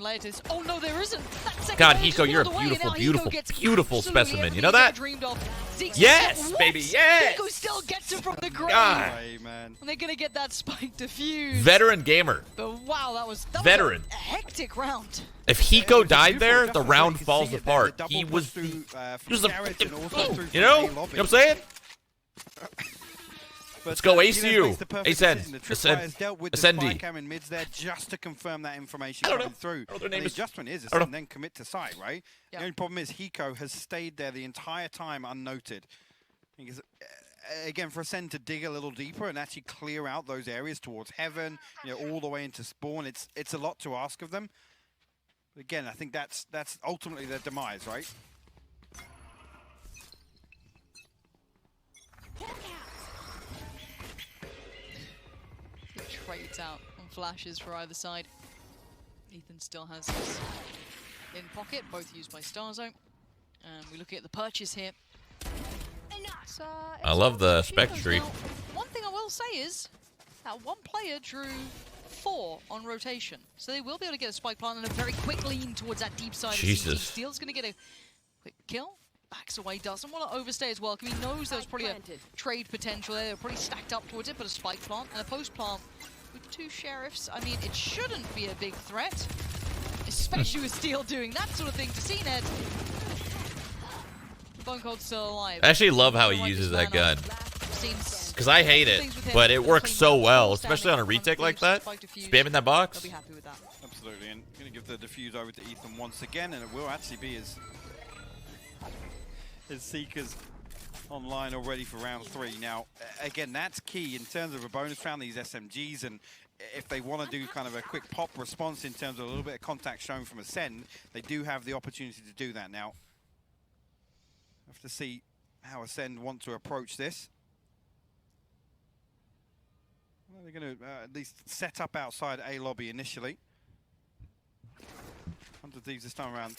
Latest. Oh no, there isn't. God, Hiko, you're a beautiful, beautiful, beautiful specimen. You know that? Yes, baby, yes! Hiko still gets it from the grave. God. And they're gonna get that spike defused. Veteran gamer. But wow, that was veteran. A hectic round. If Hiko died there, the round falls apart. He was the you know what I'm saying? Let's go ACU. Acend. Ascendi. Mids there just to confirm that information coming through. The adjustment is Ascend then commit to side, right? The only problem is Hiko has stayed there the entire time unnoted. Because, again, for Ascend to dig a little deeper and actually clear out those areas towards Heaven, you know, all the way into Spawn, it's a lot to ask of them. But again, I think that's ultimately their demise, right? Trades out on flashes for either side. Ethan still has his in pocket, both used by Starzo. And we're looking at the purchase here. I love the spec tree. One thing I will say is that one player drew 4 on rotation, so they will be able to get a spike plant and a very quick lean towards that deep side. Jesus. Steel's going to get a quick kill. Backs away, doesn't want to overstay as well, because he knows there's probably a trade potential there. They're probably stacked up towards it, but a spike plant and a post plant with 2 sheriffs. I mean, it shouldn't be a big threat, especially with Steel doing that sort of thing to CNED. Bone Cold's still alive. I actually love how he uses that gun. Because I hate it, but it works so well, especially on a retake like that. Spamming that box. They'll be happy with that. Absolutely, and going to give the defuse over to Ethan once again, and it will actually be his Seekers online already for round 3. Now, again, that's key in terms of a bonus round, these SMGs, and if they want to do kind of a quick pop response in terms of a little bit of contact shown from Ascend, they do have the opportunity to do that. Now, have to see how Ascend want to approach this. Well, they're going to at least set up outside A lobby initially. Hunter Thieves this time around.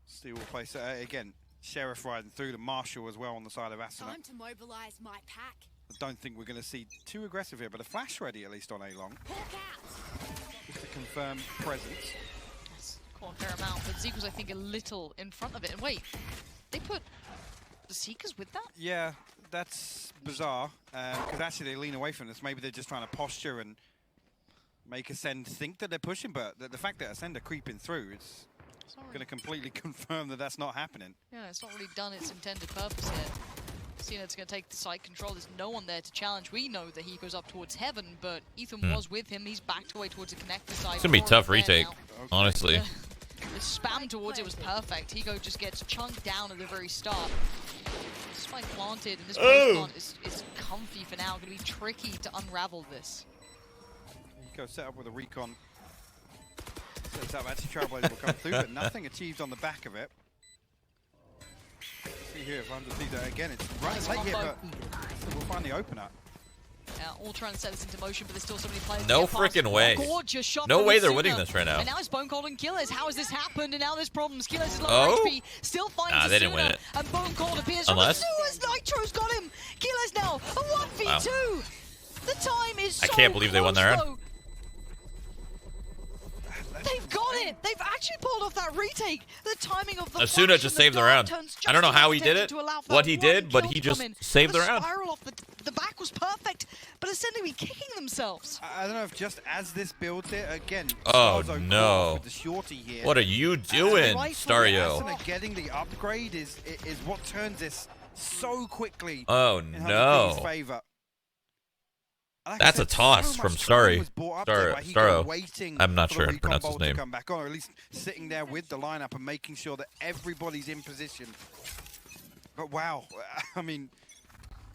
Steel will place again. Sheriff riding through the Marshal as well on the side of Acend. Time to mobilize my pack. I don't think we're going to see too aggressive here, but a flash ready at least on A long. Just to confirm presence. That's quite a fair amount, but Zeke was, I think, a little in front of it. And wait, they put the Seekers with that? Yeah, that's bizarre, because actually they lean away from this. Maybe they're just trying to posture and make Ascend think that they're pushing, but the fact that Ascend are creeping through, it's going to completely confirm that that's not happening. Yeah, it's not really done its intended purpose here. CNED's going to take the side control. There's no one there to challenge. We know that he goes up towards Heaven, but Ethan was with him. He's backed away towards the connector side. It's going to be a tough retake, honestly. The spam towards it was perfect. Hiko just gets chunked down at the very start. Spike planted, and this plant is comfy for now. Going to be tricky to unravel this. Hiko set up with a recon. Sets up, actually Trailblazer will come through, but nothing achieved on the back of it. See here, if Hunter sees that again, it's right late here, but we'll find the opener. All trying to set this into motion, but there's still so many players. No freaking way. No way they're winning this right now. And now it's Bone Cold and Killers. How has this happened? And now there's problems. Killers is low HP. Still finds they didn't win it. And Bone Cold appears unless as Nitro's got him. Killers now a 1v2. Wow. The time is so I can't believe they won their round. They've got it! They've actually pulled off that retake! The timing of the Asuna just saved the round. I don't know how he did it, what he did, but he just saved the round. The spiral off the back was perfect, but essentially kicking themselves. I don't know if just as this builds it, again, oh no. With the shorty here. What are you doing, Stario? Asuna getting the upgrade is what turns this so quickly in Hunter favor. That's a toss from Staro. I'm not sure how to pronounce his name. Come back on, or at least sitting there with the lineup and making sure that everybody's in position. But wow, I mean,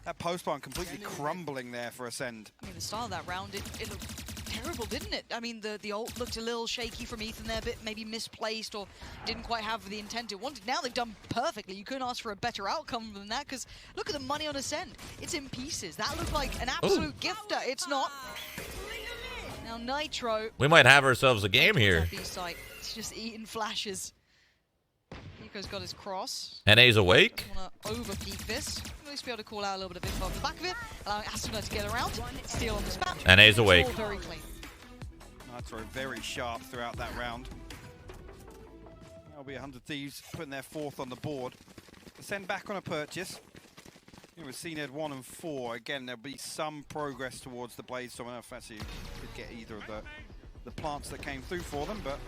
that post plant completely crumbling there for Ascend. I mean, the start of that round, it looked terrible, didn't it? I mean, the ult looked a little shaky from Ethan there, but maybe misplaced or didn't quite have the intent it wanted. Now they've done perfectly. You couldn't ask for a better outcome than that, because look at the money on Ascend. It's in pieces. That looked like an absolute gifter. It's not. Now Nitro. We might have ourselves a game here. It's just eating flashes. Hiko's got his cross. NA's awake. Want to over-peek this. At least be able to call out a little bit of info off the back of it, allowing Asuna to get around. Steal on the spot. NA's awake. Very clean. Nitro very sharp throughout that round. That'll be 100 Thieves putting their 4th on the board. Send back on a purchase. With Acend 1 and 4, again, there'll be some progress towards the Blades. So I don't know if actually could get either of the plants that came through for them, but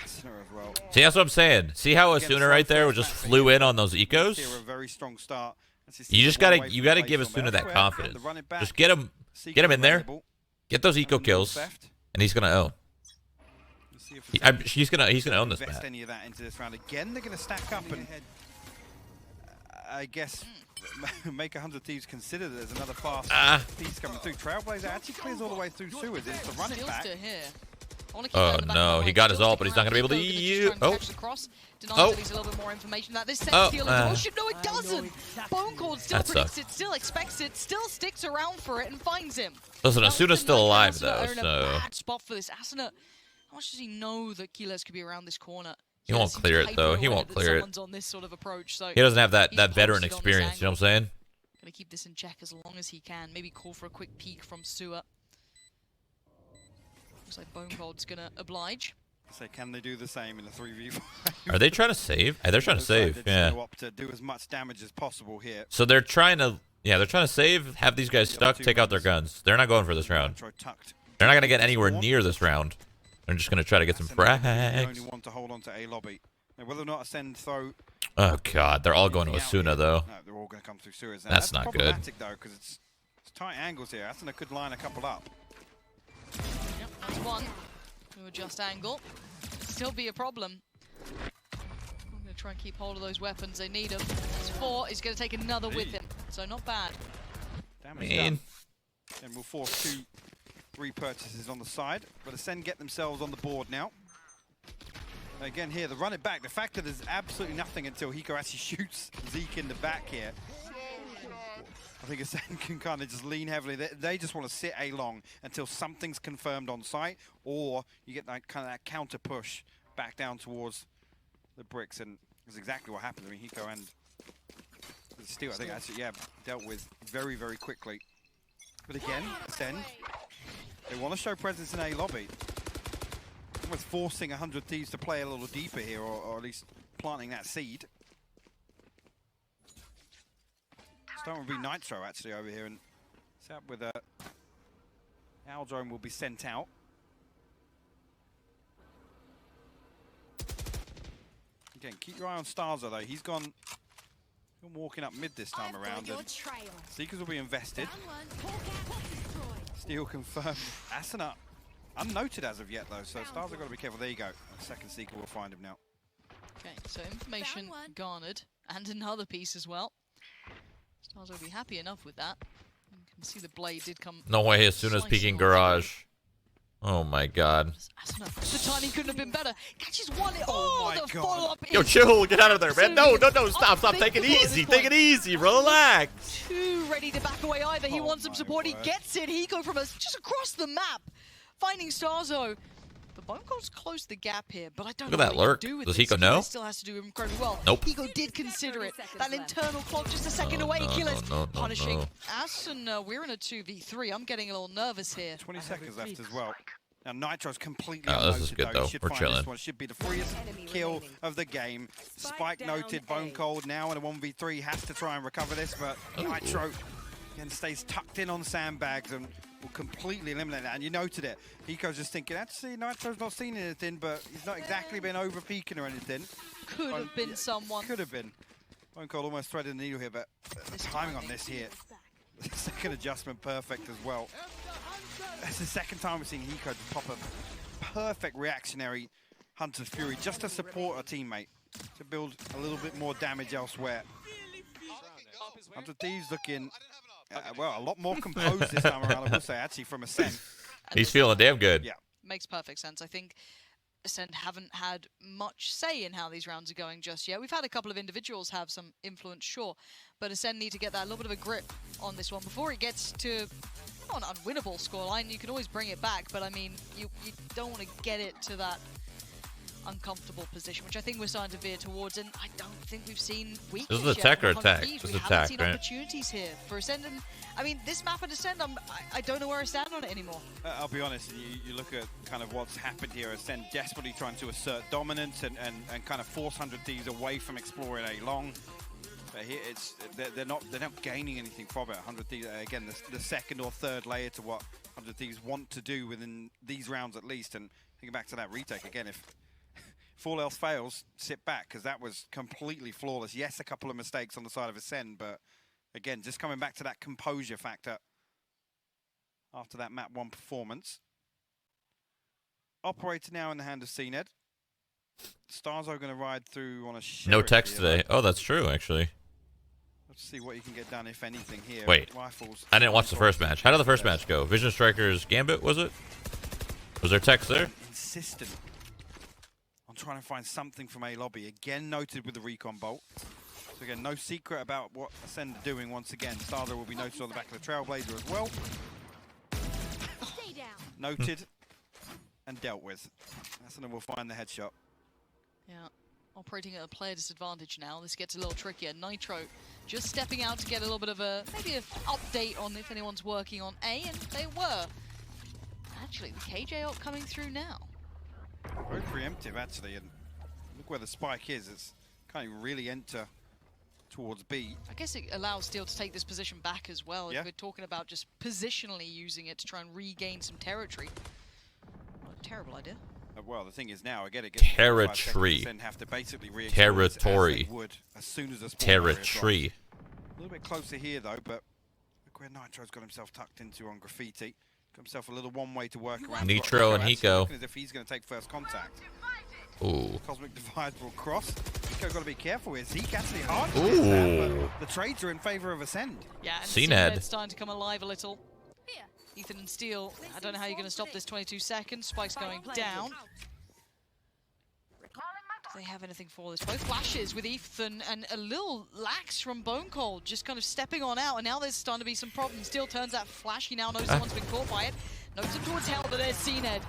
Asuna as well. See, that's what I'm saying. See how Asuna right there just flew in on those ecos? A very strong start. You just gotta give Asuna that confidence. Just get him in there, get those eco kills, and he's gonna own. He's gonna own this map. Any of that into this round again? They're gonna stack up and I guess make 100 Thieves consider there's another fast piece coming through. Trailblazer actually clears all the way through sewers. It's to run it back. Oh no, he got his ult, but he's not gonna be able to eat. Oh. Oh. He's a little bit more information that this sends deal into motion. No, it doesn't. Bone Cold still predicts it, still expects it, still sticks around for it and finds him. Listen, Asuna's still alive though, so. Bad spot for this. Asuna, how much does he know that Keyless could be around this corner? He won't clear it though. He won't clear it. On this sort of approach, so he doesn't have that veteran experience. You know what I'm saying? Gonna keep this in check as long as he can. Maybe call for a quick peek from Sewer. Looks like Bone Cold's gonna oblige. So can they do the same in a 3v5? Are they trying to save? They're trying to save. Yeah. To do as much damage as possible here. So they're trying to, they're trying to save, have these guys stuck, take out their guns. They're not going for this round. They're not gonna get anywhere near this round. They're just gonna try to get some frags. Only want to hold on to A lobby. Now, whether or not Acend throw. Oh god, they're all going to Asuna though. No, they're all gonna come through sewers. That's not good. Problematic though, because it's tight angles here. Asuna could line a couple up. Yep, that's one. To adjust angle. Still be a problem. I'm gonna try and keep hold of those weapons. They need them. That's 4. He's gonna take another with him. So not bad. Damage done. And we'll force 2 repurchases on the side, but Acend get themselves on the board now. Again here, the run it back. The fact that there's absolutely nothing until Hiko actually shoots Zeke in the back here. I think Acend can kind of just lean heavily. They just want to sit A long until something's confirmed on site, or you get that kind of that counter push back down towards the bricks, and that's exactly what happened. I mean, Hiko and Steel, I think actually, dealt with very, very quickly. But again, Acend, they want to show presence in A lobby. Almost forcing 100 Thieves to play a little deeper here, or at least planting that seed. Starting with Nitro actually over here, and set up with a Owl Drone will be sent out. Again, keep your eye on Starza though. He's gone walking up mid this time around, and Seekers will be invested. Steel confirmed. Asuna unnoted as of yet though, so Starza got to be careful. There you go. A second Seeker will find him now. Okay, so information garnered, and another piece as well. Stars will be happy enough with that. You can see the blade did come. No way, as soon as peeking garage. Oh my god. The timing couldn't have been better. Catches one. Oh, the follow-up. Yo, chill. Get out of there, man. No. Stop. Take it easy. Take it easy. Relax. Too ready to back away either. He wants some support. He gets it. Hiko from us just across the map. Finding Starzo. The Bone Cold's closed the gap here, but I don't know what he can do with this. Does Hiko know? Still has to do incredibly well. Nope. Hiko did consider it. That internal clock just a second away. Killers punishing us, and we're in a 2v3. I'm getting a little nervous here. 20 seconds left as well. Now Nitro's completely this is good though. We're chilling. This one should be the freest kill of the game. Spike noted. Bone Cold now in a 1v3 has to try and recover this, but Nitro again stays tucked in on sandbags and will completely eliminate that. And you noted it. Hiko's just thinking, actually, Nitro's not seen anything, but he's not exactly been over peeking or anything. Could have been someone. Could have been. Bone Cold almost threaded the needle here, but the timing on this here. Second adjustment perfect as well. That's the second time we've seen Hiko pop a perfect reactionary Hunter's Fury just to support a teammate, to build a little bit more damage elsewhere. 100 Thieves looking, well, a lot more composed this time around, I will say, actually, from Acend. He's feeling damn good. Yeah. Makes perfect sense. I think Acend haven't had much say in how these rounds are going just yet. We've had a couple of individuals have some influence, sure, but Acend need to get that a little bit of a grip on this one before it gets to not an unwinnable scoreline. You can always bring it back, but I mean, you don't want to get it to that uncomfortable position, which I think we're starting to veer towards, and I don't think we've seen weakness This is yet attack or from 100 attack? Thieves. This We is haven't attack, seen right? opportunities here for Acend, and I mean, this map at Acend, I don't know where I stand on it anymore. I'll be honest, you look at kind of what's happened here. Acend desperately trying to assert dominance and kind of force 100 Thieves away from exploring A long. Here they're not gaining anything from it. 100 Thieves, again, the second or third layer to what 100 Thieves want to do within these rounds at least. And thinking back to that retake again, if all else fails, sit back, because that was completely flawless. Yes, a couple of mistakes on the side of Acend, but again, just coming back to that composure factor after that map 1 performance. Operator now in the hand of CNED. Stars are going to ride through on a sheriff. No text here. today. Oh, that's true, actually. Let's see what you can get done, if anything, here. Wait, Rifles, I didn't watch the first match. How did the first match go? Vision Strikers Gambit, was it? Was there text there? Insistent on trying to find something from A lobby. Again, noted with the recon bolt. So again, no secret about what Acend are doing once again. Starzer will be noted on the back of the Trailblazer as well. Stay down. Noted and dealt with. Acend will find the headshot. Yeah, operating at a player disadvantage now. This gets a little trickier. Nitro just stepping out to get a little bit of maybe an update on if anyone's working on A, and they were. Actually, the KJ ult coming through now. Very preemptive, actually, and look where the spike is. It's can't even really enter towards B. I guess it allows Steel to take this position back as well. Yeah. If we're talking about just positionally using it to try and regain some territory. What a terrible idea. Well, the thing is now, again, it gets Territory. and have to basically Territory. as soon as the Territory. A little bit closer here though, but look where Nitro's got himself tucked into on Graffiti. Got himself a little one way to work around. Nitro and actually Hiko. looking as if he's going to take first contact. Ooh. Cosmic Divide will cross. Hiko got to be careful with Zeke actually hard. Ooh. But the trades are in favor of Acend. Yeah, and CNED. it's starting to come alive a little. Here. Ethan and Steel, I don't know how you're going to stop this 22 seconds. Spike's going down. Do they have anything for this? Both flashes with Ethan and a little lax from Bone Cold, just kind of stepping on out, and now there's starting to be some problems. Steel turns that flash, he now knows someone's been caught by it. Knows him towards hell, but there's CNED.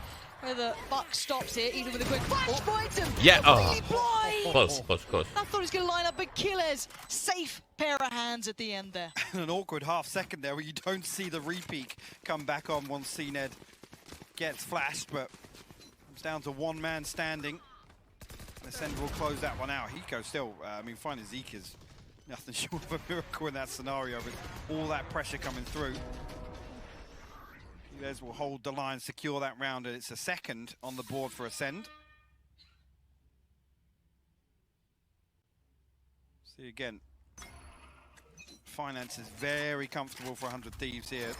Where the buck stops here, Ethan with a quick flash finds him! Yeah, Blind! Close. I thought he was going to line up, but Killers, safe pair of hands at the end there. An awkward half second there where you don't see the repeak come back on once CNED gets flashed, but comes down to one man standing. Acend will close that one out. Hiko still, I mean, finding Zeke is nothing short of a miracle in that scenario with all that pressure coming through. Hiko will hold the line, secure that round, and it's a second on the board for Acend. See again, finance is very comfortable for 100 Thieves here.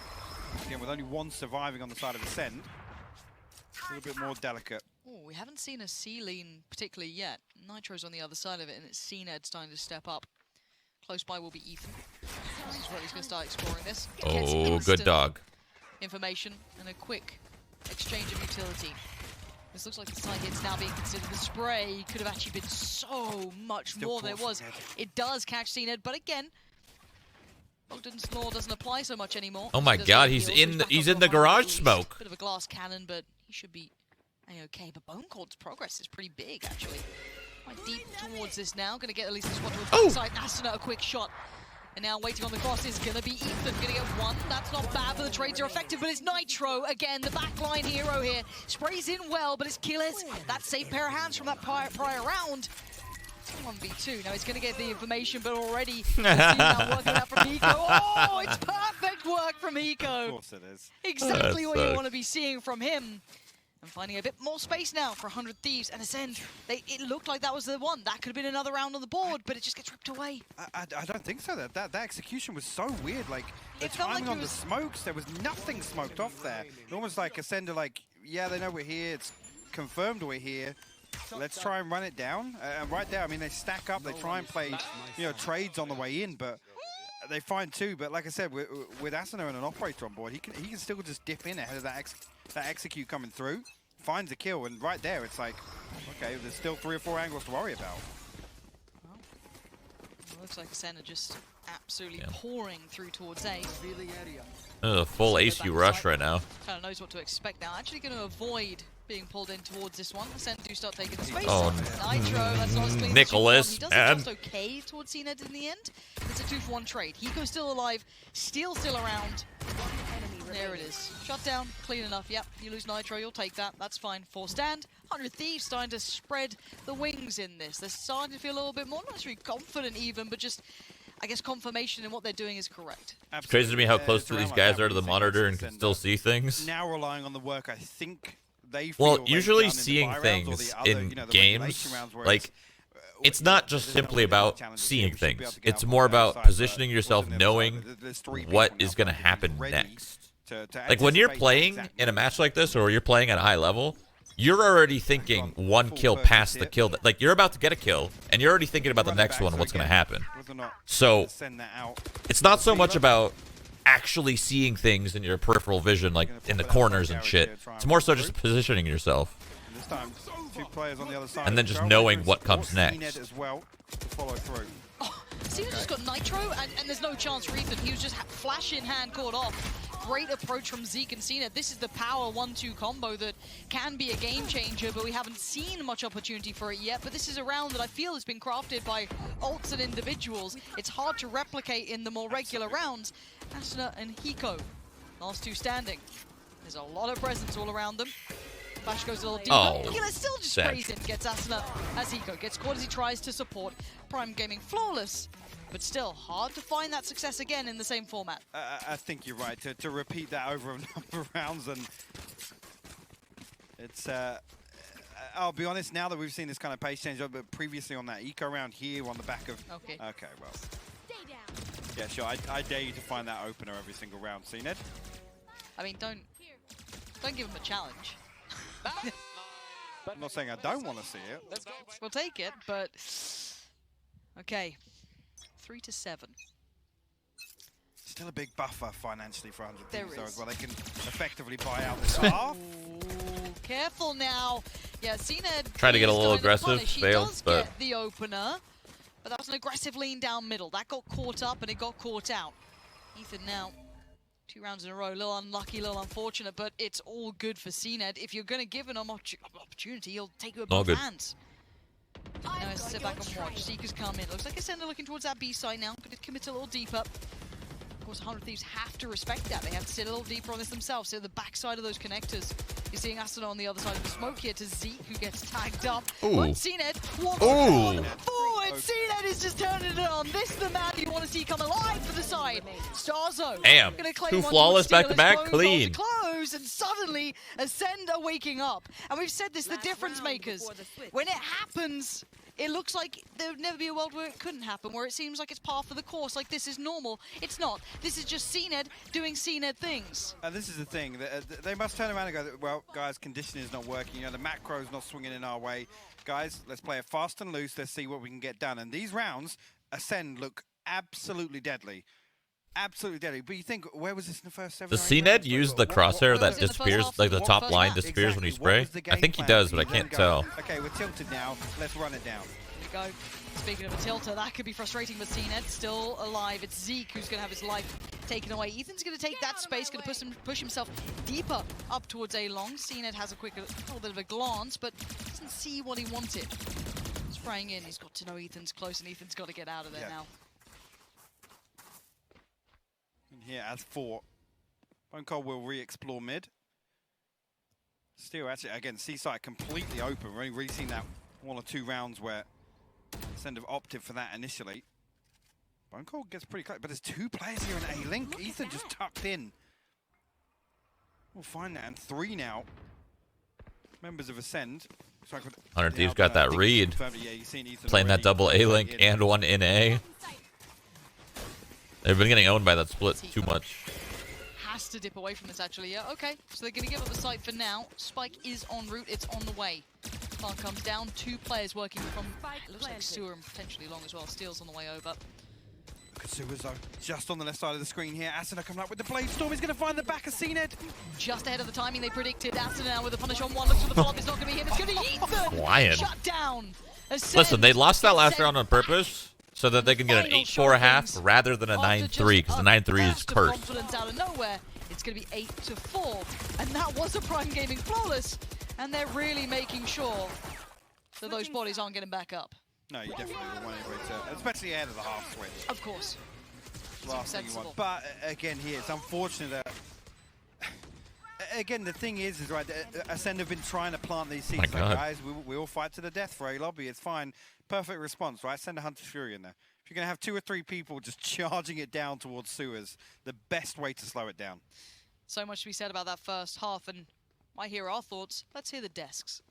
Again, with only one surviving on the side of Acend. A little bit more delicate. Oh, we haven't seen a C-lean particularly yet. Nitro's on the other side of it, and it's CNED starting to step up. Close by will be Ethan. This is where he's going to start exploring this. Gets Oh, good instant dog. information and a quick exchange of utility. This looks like the side hit's now being considered. The spray could have actually been so much Still more than it was. It does catch CNED, but again, Bogdan's law doesn't apply so much anymore. Oh my God, he's in the garage smoke. Bit of a glass cannon, but he should be A-okay. But Bone Cold's progress is pretty big, actually. Quite deep towards this now. Going to get at least this one towards the backside. Acend, a quick shot. And now waiting on the cross is going to be Ethan. Going to get one. That's not bad, but the trades are effective. But it's Nitro again, the backline hero here. Sprays in well, but it's Killers. That safe pair of hands from that prior round. 1v2. Now he's going to get the information, but already now working out from Hiko. Oh, it's perfect work from Hiko. Of course it is. Exactly That what you sucks. want to be seeing from him. And finding a bit more space now for 100 Thieves and Acend. It looked like that was the one. That could have been another round on the board, but it just gets ripped away. I don't think so. That execution was so weird. Like, the It felt timing like on the smokes, there was nothing smoked off there. It almost like Acend are like, yeah, they know we're here. It's confirmed we're here. Let's try and run it down. And right there, I mean, they stack up. They try and play, trades on the way in, but they find two. But like I said, with Asano and an operator on board, he can still just dip in ahead of that execute coming through. Finds a kill, and right there, it's like, okay, there's still 3 or 4 angles to worry about. Well, it looks like Acend are just absolutely pouring through towards A. Full ACU rush right now. Kind of knows what to expect now. Actually going to avoid being pulled in towards this one. Ascend do start taking the space. Oh, Nitro, that's not as clean as Nicholas, he does man. just okay towards CNED in the end. It's a 2-for-1 trade. Hiko's still alive, Steel still around. There it is. Shut down, clean enough. Yep, you lose Nitro, you'll take that. That's fine. 4 stand. 100 Thieves starting to spread the wings in this. They're starting to feel a little bit more, not necessarily confident even, but just, I guess, confirmation in what they're doing is correct. It's crazy to me how close to these guys are to the monitor and can still see things. Now relying on the work, I think they Well, feel usually they've done in the seeing buy rounds or things the other, in you know, the games, regulation rounds where like, it's not just simply about seeing we should be able things. to get It's out more on the other about side, positioning but yourself, on the other side, knowing there's 3 what people is now going to who's happen ready next. to Like, when you're anticipate playing exactly. in a match like this, or you're playing at a high level, you're already thinking one kill past the kill. Like, you're about to get a kill, and you're already thinking about the next one, what's going to happen. So, it's not so much about actually seeing things in your peripheral vision, like in the corners and shit. It's more so just positioning yourself. This time, 2 players on the other side. And then just knowing what comes next. CNED as well to follow through. Oh, Cena just got Nitro, and there's no chance for Ethan. He was just flash in hand caught off. Great approach from Zeke and Cena. This is the power 1-2 combo that can be a game changer, but we haven't seen much opportunity for it yet. But this is a round that I feel has been crafted by ults and individuals. It's hard to replicate in the more regular rounds. Asuna and Hiko, last 2 standing. There's a lot of presence all around them. Flash goes a little deeper. Oh, Healer still just sprays in, gets Asuna as Hiko gets caught as he tries to support. Prime Gaming flawless, but still hard to find that success again in the same format. I think you're right to repeat that over a number of rounds, and it's. I'll be honest. Now that we've seen this kind of pace change, but previously on that eco round here on the back of. Okay. Okay. Well. Stay down. Yeah, sure. I dare you to find that opener every single round, CNED. I mean, don't give him a challenge. I'm not saying I don't want to see it. We'll take it, but okay. 3-7. Still a big buffer financially for 100 There Thieves, though, is. as well. They can effectively buy out this half. Ooh, careful now. Yeah, Cena Trying to get a little aggressive, He failed, does but get the opener, but that was an aggressive lean down middle. That got caught up and it got caught out. Ethan now 2 rounds in a row, a little unlucky, a little unfortunate, but it's all good for CNED. If you're going to give an opportunity, he'll take you with both hands. Now sit back and watch. Seekers come in. Looks like Ascend are looking towards that B side now. Going to commit a little deeper. Of course, 100 Thieves have to respect that. They have to sit a little deeper on this themselves. So the backside of those connectors. You're seeing Ascend on the other side of the smoke here to Zeke, who gets tagged up. Ooh. But CNED walks on forward. CNED is just turning it on. This is the man you want to see come alive for the side. Starzo. Damn. Gonna claim 2 one flawless towards back-to-back, Steelers, clean. close, and suddenly Ascend are waking up. And we've said this, the difference makers. When it happens, it looks like there would never be a world where it couldn't happen, where it seems like it's par for the course, like this is normal. It's not. This is just CNED doing CNED things. And this is the thing. They must turn around and go, well, guys, conditioning is not working. You know, the macro's not swinging in our way. Guys, let's play it fast and loose. Let's see what we can get done. And these rounds, Ascend look absolutely deadly. Absolutely deadly. But you think, where was this in the first 7 does or 8 CNED rounds? use the What crosshair was that it in the first disappears, half? like the What top first line half? disappears when you Exactly. What spray? was the I game think he plan? does, but I Let can't it go. tell. Okay, we're tilted now. Let's run it down. There we go. Speaking of a tilter, that could be frustrating with CNED. Still alive. It's Zeke who's going to have his life taken away. Ethan's going to take that space, going to push himself deeper up towards A-Long. CNED has a little bit of a glance, but doesn't see what he wanted. Spraying in. He's got to know Ethan's close, and Ethan's got to get out of there now. And here as 4. Phone call will re-explore mid. Still, actually, again, C-side completely open. We've only really seen that 1 or 2 rounds where Ascend have opted for that initially. Phone call gets pretty close, but there's 2 players here in A-Link. Ethan just tucked in. We'll find that, and 3 now. Members of Ascend. 100 Thieves got that read. Playing that double A-Link and 1 in A. They've been getting owned by that split too much. Has to dip away from this, actually. Yeah, okay. So they're going to give up the site for now. Spike is en route. It's on the way. Spark comes down. 2 players working from, it looks like Sewer and potentially Long as well. Steel's on the way over. Look at Sewers, though. Just on the left side of the screen here. Ascend coming up with the Blade Storm. He's going to find the back of CNED. Just ahead of the timing they predicted. Ascend now with the punish on 1. Looks for the follow-up. It's not going to be him. It's going to be Ethan. Quiet. Shut down. Ascend. Listen, they lost that last round on purpose so that they can get an Final 8-4 half shot rather than a 9-3, because the 9-3 is cursed. Confidence out of nowhere. It's going to be 8-4, and that was a Prime Gaming flawless. And they're really making sure that those bodies aren't getting back up. No, you definitely don't want anybody to, especially ahead of the half switch. Of course. Last thing you want. But again, here it's unfortunate that. Again, the thing is right. Acend have been trying to plant these seeds. Like, guys, we all fight to the death for A lobby. It's fine. Perfect response, right? Send a Hunter's Fury in there. If you're gonna have 2 or 3 people just charging it down towards sewers, the best way to slow it down. So much to be said about that first half, and I hear our thoughts. Let's hear the desks.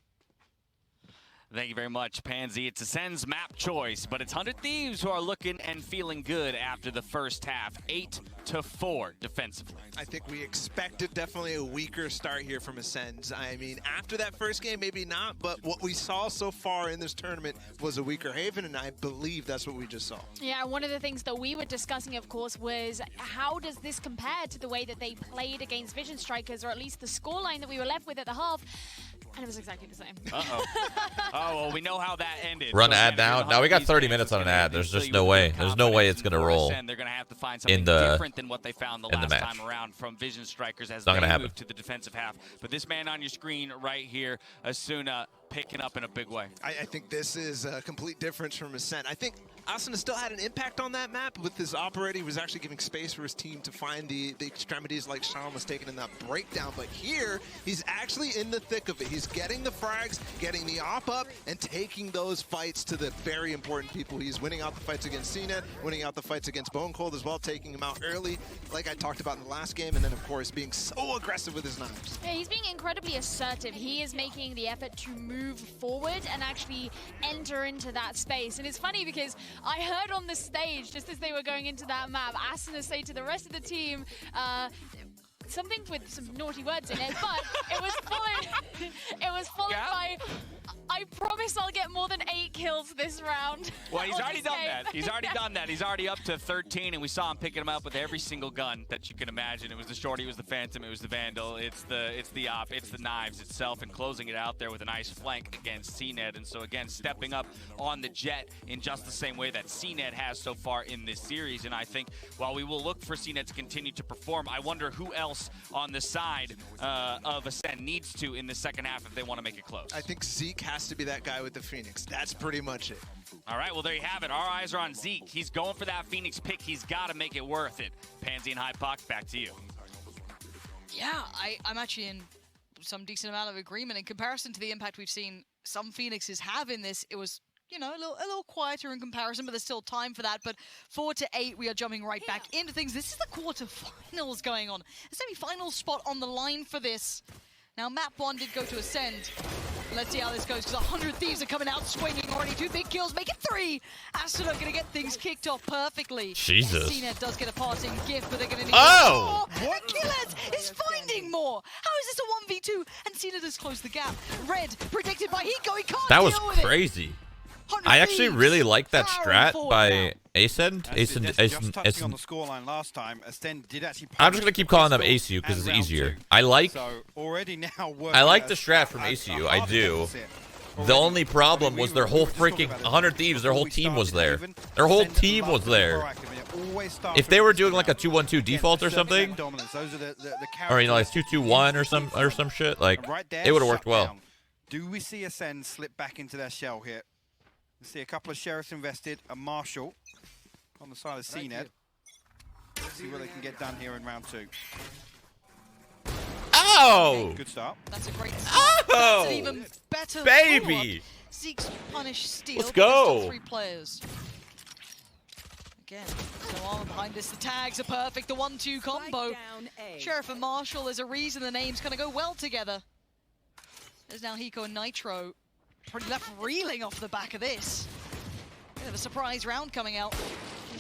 Thank you very much, Pansy. It's Ascend's map choice, but it's 100 Thieves who are looking and feeling good after the first half, 8-4 defensively. I think we expected definitely a weaker start here from Ascend. I mean, after that first game, maybe not, but what we saw so far in this tournament was a weaker Haven, and I believe that's what we just saw. Yeah, one of the things that we were discussing, of course, was how does this compare to the way that they played against Vision Strikers, or at least the scoreline that we were left with at the half. And it was exactly the same. Uh-oh. Oh, well, we know how that ended. Run so ad now. Now we got 30 minutes on an ad. There's just no way. There's no way it's going to roll. They're going to have to find something different than what they found the last time around from Vision Strikers as they move to the defensive half. But this man on your screen right here, Asuna, picking up in a big way. I think this is a complete difference from Ascend. I think Asuna still had an impact on that map with his operator. He was actually giving space for his team to find the extremities like Sean was taking in that breakdown. But here, he's actually in the thick of it. He's getting the frags, getting the op up, and taking those fights to the very important people. He's winning out the fights against CNET, winning out the fights against Bone Cold as well, taking him out early, like I talked about in the last game, and then, of course, being so aggressive with his knives. Yeah, he's being incredibly assertive. He is making the effort to move forward and actually enter into that space. And it's funny because I heard on the stage, just as they were going into that map, Asuna say to the rest of the team, something with some naughty words in it, but it was followed by, I promise I'll get more than 8 kills this round. Well, he's already done that. He's already done that. He's already up to 13, and we saw him picking him up with every single gun that you can imagine. It was the Shorty, it was the Phantom, it was the Vandal, it's the Op, it's the Knives itself, and closing it out there with a nice flank against CNET. And so, again, stepping up on the Jet in just the same way that CNET has so far in this series. And I think while we will look for CNET to continue to perform, I wonder who else on the side of Ascend needs to in the second half if they want to make it close. I think Zeke has to be that guy with the Phoenix. That's pretty much it. All right, well, there you have it. Our eyes are on Zeke. He's going for that Phoenix pick. He's got to make it worth it. Pansy and Hypox, back to you. Yeah, I'm actually in some decent amount of agreement. In comparison to the impact we've seen some Phoenixes have in this, it was, you know, a little quieter in comparison, but there's still time for that. But 4-8, we are jumping right back into things. This is the quarterfinals going on. A semi-final spot on the line for this. Now, map 1 did go to Ascend. Let's see how this goes, because 100 Thieves are coming out swinging already. 2 big kills, make it 3. Asuna going to get things kicked off perfectly. Jesus. CNET does get a passing gift, but they're going to need more. What? Killers is finding more. How is this a 1v2? And CNET has closed the gap. Red, predicted by Hiko. He can't That was deal with crazy. It. I actually really like that strat by Acend. Just touching on the scoreline last time, Acend did actually. I'm just gonna keep calling them ACU because it's easier. I like. So already now I like the strat from ACU. I do. The only problem was their whole freaking 100 Thieves. Their whole team was there. Their whole team was there. If they were doing like a 2-1-2 default or something, or you know like 2-2-1 or some shit, like it would have worked well. Do we see Acend slip back into their shell here? We see a couple of sheriffs invested, a marshal on the side of CNET. See what they can get done here in round 2. Oh! Good start. That's a great start. Oh! That's an even better baby! Zeke's punished steal. Let's go! 3 players. Again, so on behind this, the tags are perfect. The 1-2 combo. Sheriff and Marshal, there's a reason the names kind of go well together. There's now Hiko and Nitro. Pretty left reeling off the back of this. Bit of a surprise round coming out.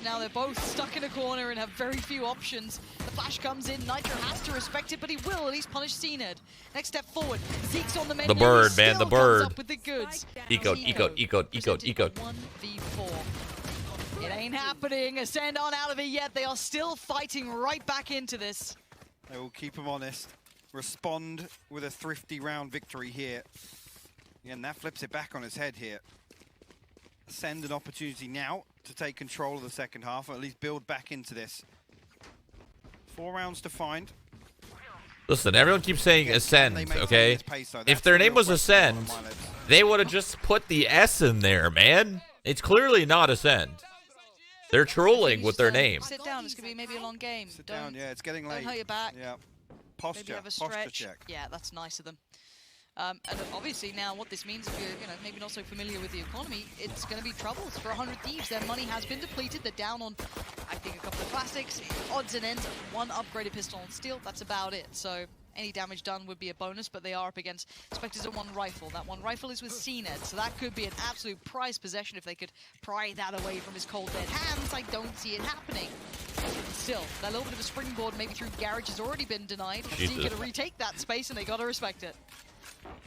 Now they're both stuck in a corner and have very few options. The flash comes in, Nitro has to respect it, but he will at least punish CNED. Next step forward, Zeke's on the menu. The bird, man, the bird. Up with the goods. Eco. 1v4. It ain't happening. Ascend aren't out of it yet. They are still fighting right back into this. They will keep them honest. Respond with a thrifty round victory here. And that flips it back on its head here. Send an opportunity now to take control of the second half, or at least build back into this. 4 rounds to find. Listen, everyone keeps saying Acend, okay? If their name was Acend, they would have just put the S in there, man. It's clearly not Acend. They're trolling with their name. Sit down. It's gonna be maybe a long game. Sit down. Yeah, it's getting late. Don't hurt your back. Yeah. Posture. Maybe have a Posture stretch. check. Yeah, that's nice of them. And obviously now what this means, if you're maybe not so familiar with the economy, it's going to be troubles for 100 Thieves. Their money has been depleted. They're down on, I think, a couple of plastics, odds and ends, one upgraded pistol and steel. That's about it. So any damage done would be a bonus, but they are up against Spectres and one rifle. That one rifle is with Acend, so that could be an absolute prized possession if they could pry that away from his cold dead hands. I don't see it happening. Still, that little bit of a springboard maybe through Garage has already been denied. He's going to retake that space, and they got to respect it.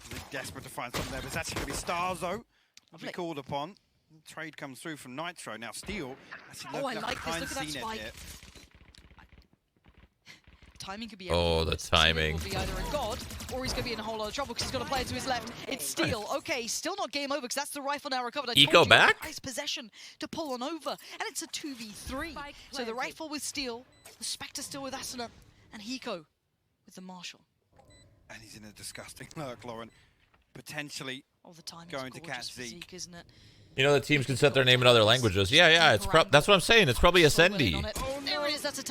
They're desperate to find something there, but it's actually going to be Stars, though. Will be called upon. Trade comes through from Nitro. Now, Steel. Oh, I like this. Look at that spike. Timing could be the timing. Will be either a god, or he's going to be in a whole lot of trouble because he's got a player to his left. It's Steel. Okay, still not game over because that's the rifle now recovered. Eco back? Nice possession to pull on over, and it's a 2v3. So the rifle with Steel, the Spectre still with Asuna, and Hiko with the Marshal. And he's in a disgusting lurk, Lauren. Potentially going to catch Zeke, isn't it? You know, the teams can set their name in other languages. Yeah, it's that's what I'm saying. It's probably Acendi.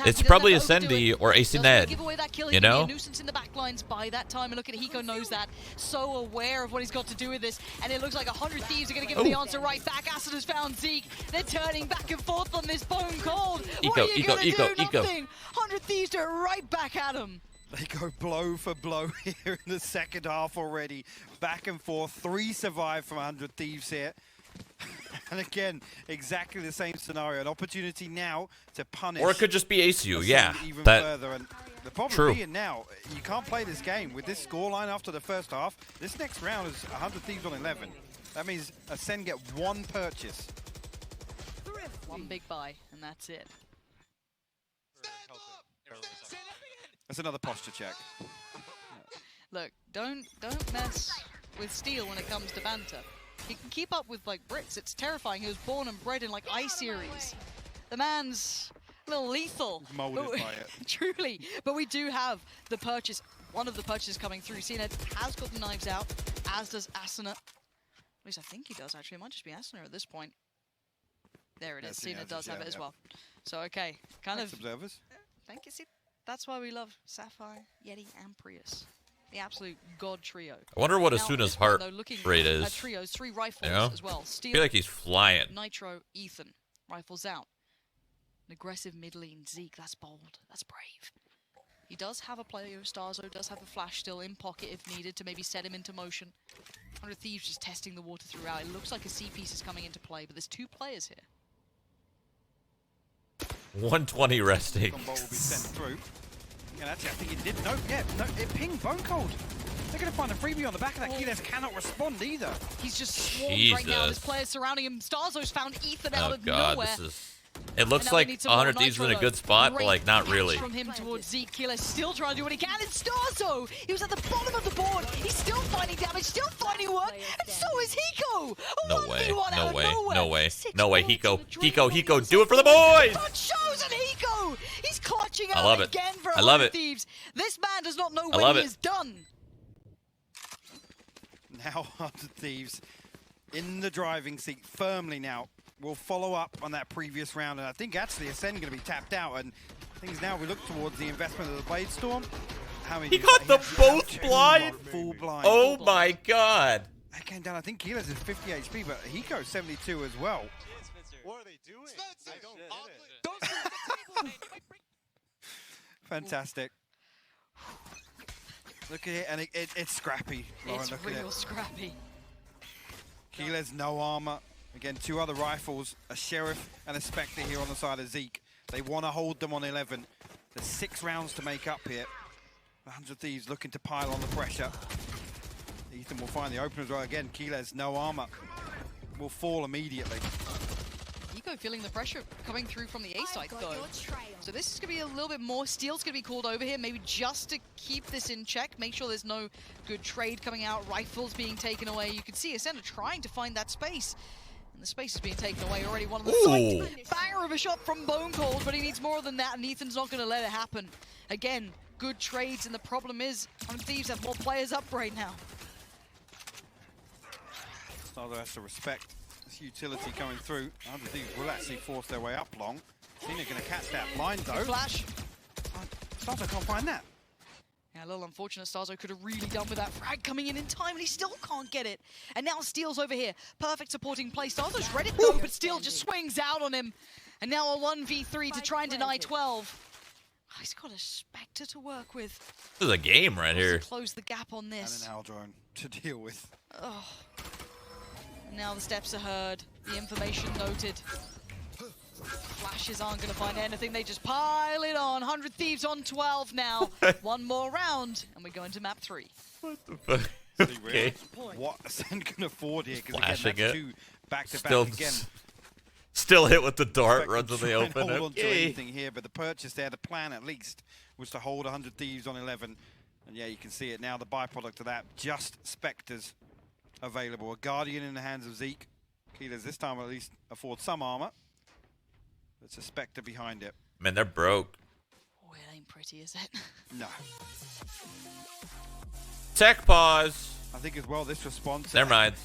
It's probably Acendi or Acend. You know? Nuisance in the back lines by that time, and look at Hiko knows that. So aware of what he's got to do with this, and it looks like 100 Thieves are going to give him the answer right back. Acid has found Zeke. They're turning back and forth on this bone cold. What are you going to do? Nothing. 100 Thieves do it right back at him. They go blow for blow here in the second half already. Back and forth. 3 survive from 100 Thieves here. And again, exactly the same scenario. An opportunity now to punish. Or it could just be ACU, yeah. Even further. And the problem being now, you can't play this game with this scoreline after the first half. This next round is 100 Thieves on 11. That means Acend get 1 purchase. 1 big buy, and that's it. That's another posture check. Look, don't mess with Steel when it comes to banter. He can keep up with like Brits. It's terrifying. He was born and bred in like I-Series. The man's a little lethal. Molded by it. Truly. But we do have the purchase. One of the purchases coming through. Acend has got the knives out, as does Asuna. At least I think he does, actually. It might just be Asuna at this point. There it is. Acend does have it as well. So, okay. Kind of... observers. Thank you. See, that's why we love Sapphire, Yeti, and Prius. The absolute god trio. I wonder what Asuna's heart rate is. Trios, 3 rifles as well. Steel, I feel like he's flying. Nitro, Ethan. Rifles out. An aggressive mid lane Zeke. That's bold. That's brave. He does have a player. Starzo does have a flash still in pocket if needed to maybe set him into motion. 100 Thieves just testing the water throughout. It looks like a C piece is coming into play, but there's 2 players here. 120 resting. Combo will be sent through. Yeah, actually, I think it did. No, it pinged Bone Cold. They're going to find a freebie on the back of that. Keyless cannot respond either. He's just swarmed right now. There's players surrounding him. Starzo's found Ethan out of nowhere. It looks like 100 Thieves is in a good spot, but like not really. From him towards Zeke, Keyless still trying to do what he can. And Starzo, he was at the bottom of the board. He's still finding damage, still finding work, and so is Hiko. No way, no way, Hiko, do it for the boys! Shows and Hiko, he's clutching out again for 100 Thieves. This man does not know when he is done. Now 100 Thieves in the driving seat firmly now. We'll follow up on that previous round, and I think actually Acend going to be tapped out, and things now we look towards the investment of the Blade Storm. He got the both blind? Full blind. Oh my god. That came down, I think Keyless is 50 HP, but Hiko's 72 as well. What are they doing? Fantastic. Look at it, and it's scrappy. Lauren, it's real scrappy. Keyless, no armor. Again, 2 other rifles, a Sheriff and a Spectre here on the side of Zeke. They want to hold them on 11. There's 6 rounds to make up here. 100 Thieves looking to pile on the pressure. Ethan will find the opener as well. Again, Keyless, no armor. Will fall immediately. Hiko feeling the pressure coming through from the A side, though. So this is going to be a little bit more. Steel's going to be called over here, maybe just to keep this in check, make sure there's no good trade coming out, rifles being taken away. You can see Acend trying to find that space. And the space is being taken away already. One of the sight. Banger of a shot from Bone Cold, but he needs more than that, and Ethan's not going to let it happen. Again, good trades, and the problem is, Thieves have more players up right now. Starzo has to respect this utility coming through. Thieves will actually force their way up long. Cena going to catch that blind though. Flash. Starzo can't find that. Yeah, a little unfortunate. Starzo could have really done with that frag coming in time, and he still can't get it. And now Steel's over here. Perfect supporting play. Starzo's read it though, but Steel just swings out on him. And now a 1v3 to try and deny 12. Oh, he's got a Spectre to work with. This is a game right here. Close the gap on this. And an Aldrone to deal with. Oh. Now the steps are heard. The information noted. Flashes aren't going to find anything. They just pile it on. 100 Thieves on 12 now. One more round, and we go into map 3. What the fuck? Okay. What Acend can afford here? Because Flashing again, that's it. two back-to-back again. Still hit with the dart, Expect runs in to the try and open. Hold on to Okay. anything here, but the purchase there, the plan at least, was to hold 100 Thieves on 11. And yeah, you can see it now. The byproduct of that, just Spectres available. A Guardian in the hands of Zeke. Keylers this time at least afford some armor. It's a Spectre behind it. Man, they're broke. Oh, it ain't pretty, is it? No. Tech pause. I think as well this response. Never mind.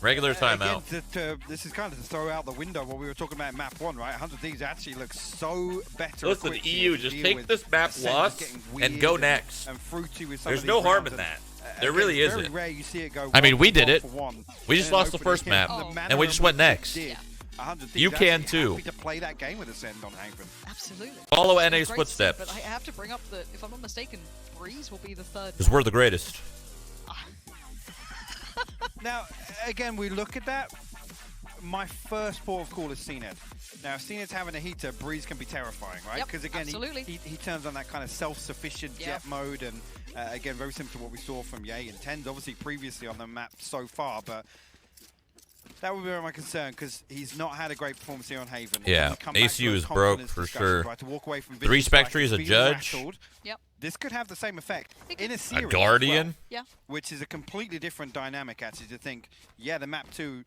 Regular timeout. Again, this is kind of to throw out the window what we were talking about in map 1, right? 100 Thieves actually looks so better. Listen, equipped EU, to just deal take with this map Ascend loss getting and go weird next. And fruity with some There's of no these harm in rounds. that. There Again, really it's very isn't. rare you see it go I mean, we did 1 it. for 1. We just And lost the opening first him, map, the manner and we in just went which they next. did, Yeah. 100 Thieves You can actually too. happy to play that game with Ascend on Haven. Absolutely. Follow It's NA's great footsteps. to see, but I have to bring up that, if I'm not mistaken, Breeze will be the third. Because we're the greatest. Now, again, we look at that. My first port of call is CNED. Now, if CNED's having a heater, Breeze can be terrifying, right? Yep, Because again, absolutely. he turns on that kind of self-sufficient Yep. jet mode, and again, very similar to what we saw from Ye and Tens, obviously previously on the map so far, but that would be my concern because he's not had a great performance here on Haven. Yeah, We come back to ACU those is broke confidence for discussions, sure. Right, to walk away from 3 Vision Spectres, Strike, a being judge. rattled. Yep. This could have the same effect It in a could. series A as Guardian. well, Yeah. which is a completely different dynamic, actually, to think, yeah, the map 2,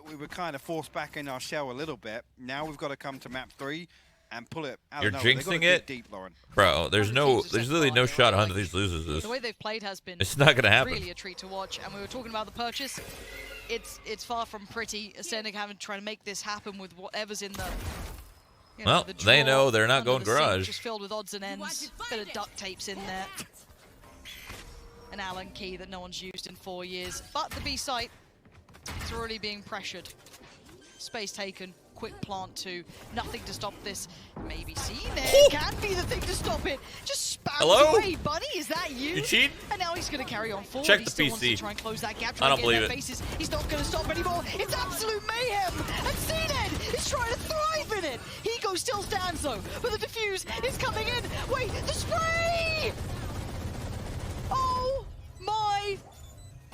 we were kind of forced back in our shell a little bit. Now we've got to come to map 3 and pull it out You're of nowhere. They gotta jinxing dig it? deep, Lauren. Bro, there's 100 Thieves are literally set no fire, shot right? 100 Thieves loses this. The way they've played has been It's not gonna happen. really a treat to watch. And we were talking about the purchase. It's far from pretty. Ascend having to try to make this happen with whatever's in the. You know, Well, the they drawer know they're not under going the sink, garage. Just filled with odds and ends. Bit of duct tapes in there. An Allen key that no one's used in 4 years. But the B site is already being pressured. Space taken. Quick plant 2. Nothing to stop this. Maybe CNED can be the thing to stop it. Just spams Hello? away, buddy. Is that you? You cheat? And now he's going to carry on forward. Check He the still wants to PC. try and close that gap. I don't Try and get in believe their it. faces. He's not going to stop anymore. It's absolute mayhem. And CNED is trying to thrive in it. Hiko still stands though, but the defuse is coming in. Wait, the spray! Oh my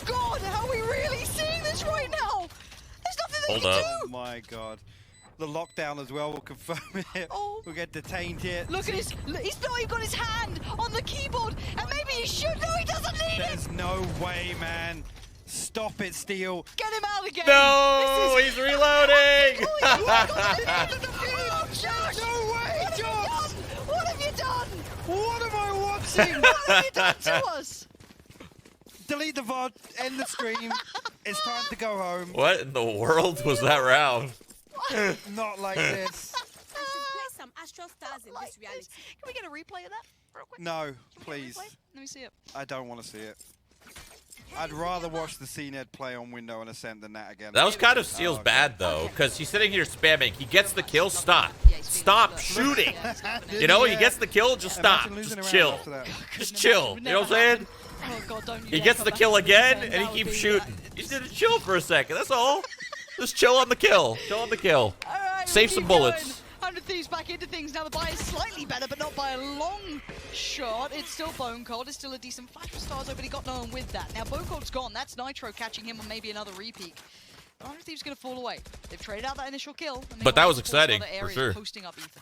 God! How are we really seeing this right now? There's nothing they Hold can up. Oh do. my God. The lockdown as well will confirm it. Oh. We'll get detained here. Look at his. He's not even got his hand on the keyboard, and maybe he should. No, he doesn't need it. There's no way, man. Stop it, Steel. Get him out again. No, he's reloading. Oh, Josh! No way, Josh! What have you done? What am I watching? What have you done to us? Delete the VOD, end the stream. It's time to go home. What in the world was that round? Not like this. Play some Astral Stars in this reality. Can we get a replay of that real quick? No, Can we get a please. replay? Let me see it. I don't want to see it. I'd rather watch the CNED play on Window and Ascent than that again. That was kind of Steel's okay. bad though, because he's sitting here spamming. He gets the kill, stop. Yeah, he's feeling Stop the- shooting. Yeah, it's happening. You know, he Yeah. gets the kill, just stop. Imagine losing Just a round chill. after that. Just chill. You know what I'm saying? Oh God, don't you He dare gets come the back kill into again, Ascend. and That he would keeps be- shooting. He's gonna chill for a second, that's all. Just chill on the kill. Chill on the kill. All right, Save we some keep bullets. going. 100 Thieves back into things. Now the buy is slightly better, but not by a long shot. It's still Bone Cold. It's still a decent flash for Stars, but he got no one with that. Now Bone Cold's gone. That's Nitro catching him on maybe another repeat. 100 Thieves going to fall away. They've traded out that initial kill. And But that was forced other exciting, for areas sure. Posting up Ether.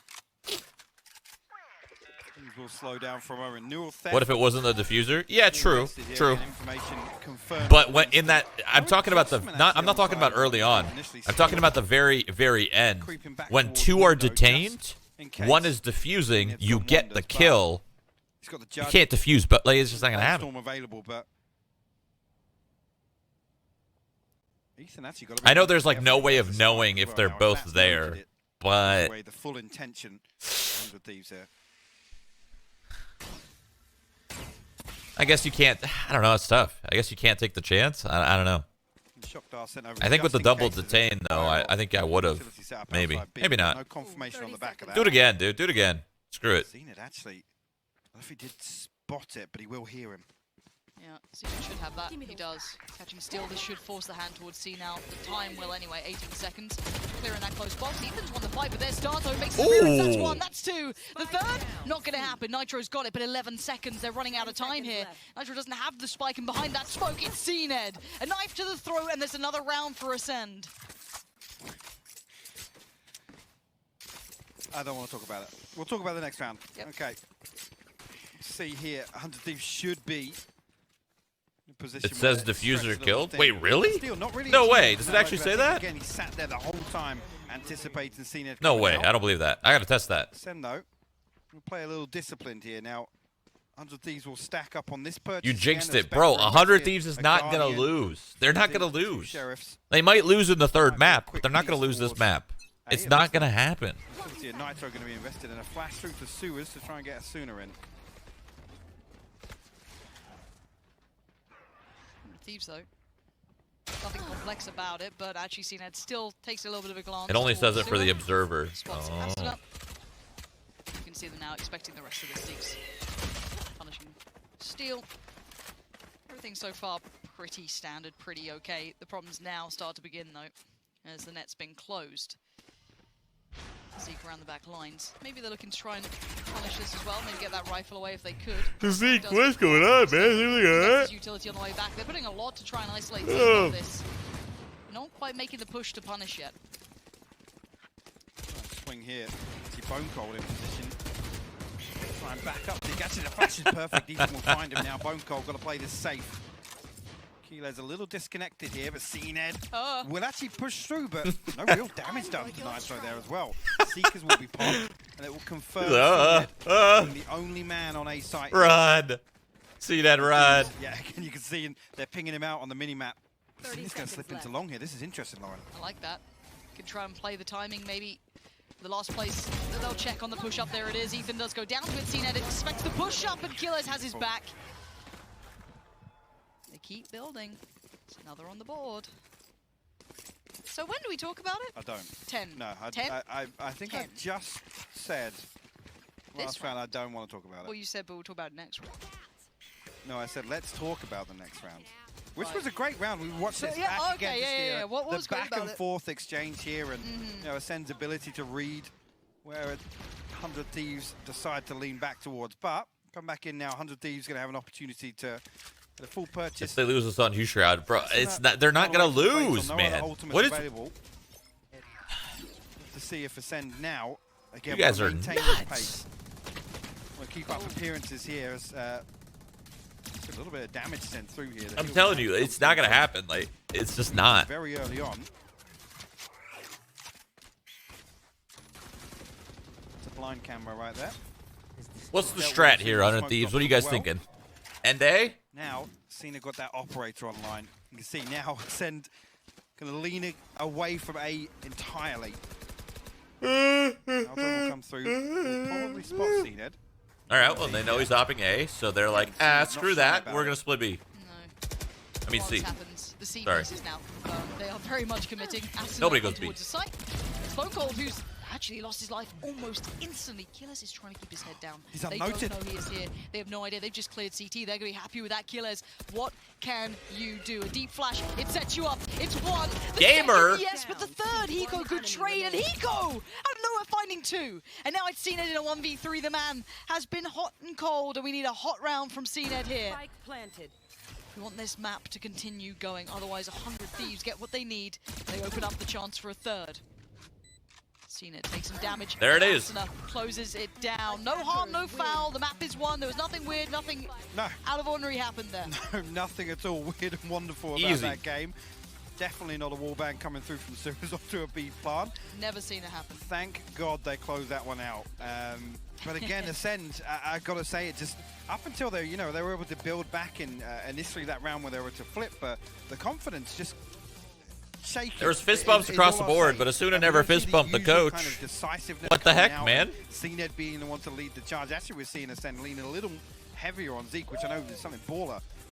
Things will slow down for a moment. Neural theft. What if it wasn't the diffuser? Yeah, true, Wasted here, true. again, information confirmed. But when in that, I'm talking about the I'm not talking about early on. I'm talking about the very end. When 2 are detained, 1 is defusing, you get the kill, got the You judge. can't defuse, but like, it's just not gonna happen. Storm available, but Ethan actually got. I know there's like no way of knowing if they're both there, but the full intention. 100 Thieves there. I guess you can't. I don't know. It's tough. I guess you can't take the chance. I don't know. I think with the double detain though, I think I would have. Maybe. Maybe not. No confirmation on the back of that. Do it again, dude. Do it again. Screw it. Seen it actually. I don't know if he did spot it, but he will hear him. Yeah, Cnet should have that. He does. Catching steal, this should force the hand towards C now. The time will anyway, 18 seconds. Clearing that close box. Ethan's won the fight, but their Starto makes the clearance. That's one, that's two. The third, not going to happen. Nitro's got it, but 11 seconds. They're running out of time here. Nitro doesn't have the spike, and behind that smoke, it's Cnet. A knife to the throat, and there's another round for Acend. I don't want to talk about it. We'll talk about the next round. Yep. Okay. See here, 100 Thieves should be in position. It says diffuser killed. Wait, really? Steal, not really. No way. Does it actually say that? Again, he sat there the whole time, anticipating Cnet. No way. I don't believe that. I gotta test that. Acend though, we'll play a little disciplined here now. 100 Thieves will stack up on this purchase. You jinxed it, bro. 100 Thieves is not gonna lose. They're not gonna lose. Sheriffs. They might lose in the third map, but they're not gonna lose this map. It's not gonna happen. See a Nitro going to be invested in a flash through for sewers to try and get a sooner in. Thieves though. Nothing complex about it, but actually Cnet still takes a little bit of a glance. It only says it for the observer. Spots Acend up. You can see them now expecting the rest of the Thieves. Punishing steal. Everything so far pretty standard, pretty okay. The problems now start to begin though, as the net's been closed. Zeke around the back lines. Maybe they're looking to try and punish this as well. Maybe get that rifle away if they could. Zeke, what's going on, man? Everything alright? Utility on the way back. They're putting a lot to try and isolate this. Not quite making the push to punish yet. Swing here. See Bone Cold in position. Try and back up. Actually, the flash is perfect. Ethan will find him now. Bone Cold got to play this safe. Kilo's a little disconnected here, but Cnet will actually push through, but no real damage done to Nitro there as well. Seekers will be popped, and it will confirm Cnet being the only man on A site. Run! Cnet, run! Yeah, again, you can see they're pinging him out on the mini-map. He's going to slip into long here. This is interesting, Lauren. I like that. Can try and play the timing, maybe. The last place, they'll check on the push-up. There it is. Ethan does go down to it. Cnet expects the push-up, and Killers has his back. They keep building. It's another on the board. So when do we talk about it? I don't. 10. No, 10? I think 10. I just said last round I don't want to talk about it. Well, you said, but we'll talk about it next round. No, I said let's talk about the next round. Which was a great round. We watched this back okay, against What was the great back about and forth exchange here, and you know, Ascend's ability to read where 100 Thieves decide to lean back towards. But come back in now. 100 Thieves going to have an opportunity to get a full purchase. If they lose this on Shroud, bro, it's not. They're not gonna lose, man. What is? Available to see if Acend now again. You guys are nuts. Pace. We'll keep up appearances here as. A little bit of damage sent through here. I'm telling you, it's not gonna happen. Like, it's just not. Very early on. It's a blind camera right there. What's the strat here, 100 Thieves? What are you guys thinking? End A? Now, Cena got that operator online. You can see now Acend gonna lean away from A entirely. Aldo will come through. We'll probably spot Cena. All right, well, they know he's hopping A, so they're like, screw that. We're going to split B. No. I mean, C. Happens. The C piece is now confirmed. They are very much committing. Acend Nobody goes B. It's Bone Cold, who's actually lost his life almost instantly. Killers is trying to keep his head down. He's They unnoted. don't know he is here. They have no idea. They've just cleared CT. They're going to be happy with that. Killers, what can you do? A deep flash. It sets you up. It's one. The Gamer. Second, yes, but the third, Hiko could trade, and Hiko out of nowhere finding two. And now it's Cnet in a 1v3. The man has been hot and cold, and we need a hot round from Cnet here. We want this map to continue going. Otherwise, 100 Thieves get what they need. They open up the chance for a third. Cnet takes some damage. There it is. Closes it down. No harm, no foul. The map is won. There was nothing weird, nothing out of ordinary happened there. No, nothing at all weird and wonderful about Easy. that game. Definitely not a wallbang coming through from Sewers onto a B plant. Never seen it happen. Thank God they closed that one out. But again, Acend, I gotta say, it just up until they, you know, they were able to build back in initially that round where they were to flip, but the confidence just shaky. There was fist bumps across the board, but Asuna never fist bumped the coach. Kind of decisiveness What the heck, out, man? CNED being the one to lead the charge. Actually, we're seeing Acend lean a little heavier on Zeke, which I know is something baller.